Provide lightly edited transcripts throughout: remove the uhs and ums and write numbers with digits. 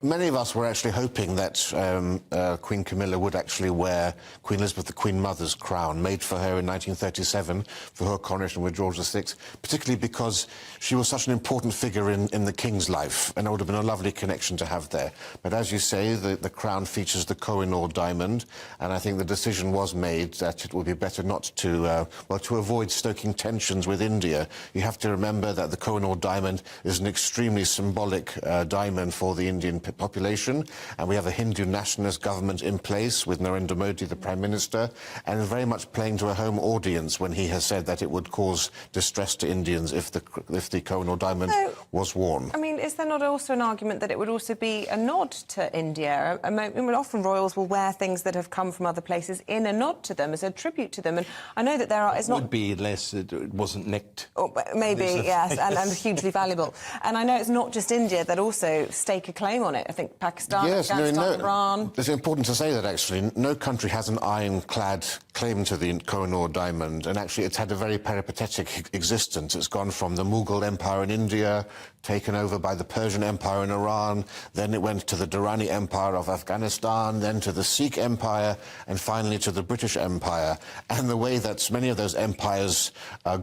Many of us were actually hoping that Queen Camilla would actually wear Queen Elizabeth, the Queen Mother's crown, made for her in 1937 for her coronation with George VI, particularly because she was such an important figure in the King's life, and it would have been a lovely connection to have there. But as you say, the crown features the Koh-i-Noor diamond, and I think the decision was made that it would be better not to, to avoid stoking tensions with India. You have to remember that the Koh-i-Noor diamond is an extremely symbolic diamond for the Indian population, and we have a Hindu nationalist government in place with Narendra Modi, the Prime Minister, and very much playing to a home audience when he has said that it would cause distress to Indians if the Koh-i-Noor diamond was worn. I mean, is there not also an argument that it would also be a nod to India? I mean, often royals will wear things that have come from other places in a nod to them, as a tribute to them, and I know that there are... It's not... would be unless it wasn't nicked. Oh, maybe, yes, and hugely valuable. And I know it's not just India that also stake a claim on it. I think Pakistan, yes, Afghanistan, Iran... It's important to say that, actually. No country has an ironclad claim to the Koh-i-Noor diamond, and actually it's had a very peripatetic existence. It's gone from the Mughal Empire in India, taken over by the Persian Empire in Iran, then it went to the Durrani Empire of Afghanistan, then to the Sikh Empire, and finally to the British Empire. And the way that many of those empires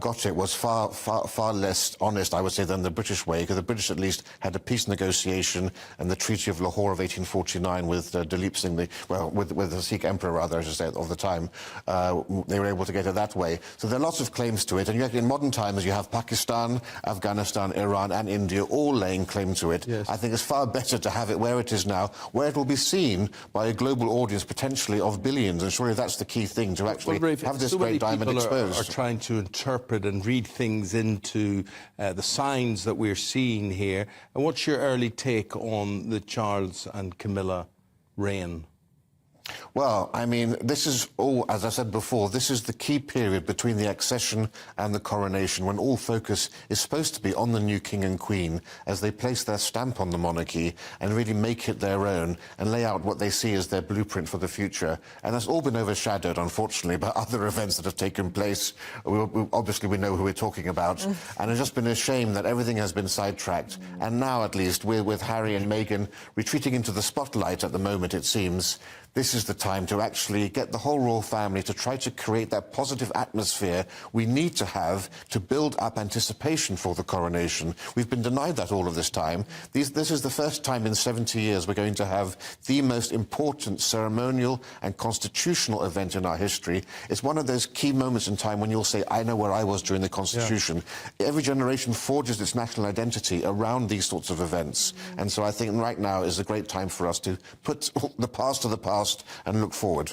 got it was far less honest, I would say, than the British way, because the British at least had a peace negotiation and the Treaty of Lahore of 1849 with Dalip Singh, with the Sikh Emperor, rather, I should say, of the time. They were able to get it that way. So there are lots of claims to it, and yet in modern times you have Pakistan, Afghanistan, Iran and India all laying claim to it. Yes. I think it's far better to have it where it is now, where it will be seen by a global audience, potentially of billions, and surely that's the key thing, to actually have this great diamond exposed. Are trying to interpret and read things into the signs that we're seeing here. And what's your early take on the Charles and Camilla reign? Well, I mean, this is all, as I said before, this is the key period between the accession and the coronation, when all focus is supposed to be on the new king and queen as they place their stamp on the monarchy and really make it their own and lay out what they see as their blueprint for the future. And that's all been overshadowed, unfortunately, by other events that have taken place. Obviously, we know who we're talking about. And it's just been a shame that everything has been sidetracked. And now, at least, we're with Harry and Meghan retreating into the spotlight at the moment, it seems. This is the time to actually get the whole royal family to try to create that positive atmosphere we need to have to build up anticipation for the coronation. We've been denied that all of this time. This is the first time in 70 years we're going to have the most important ceremonial and constitutional event in our history. It's one of those key moments in time when you'll say, I know where I was during the Constitution. Yeah. Every generation forges its national identity around these sorts of events. And so I think right now is a great time for us to put the past to the past and look forward.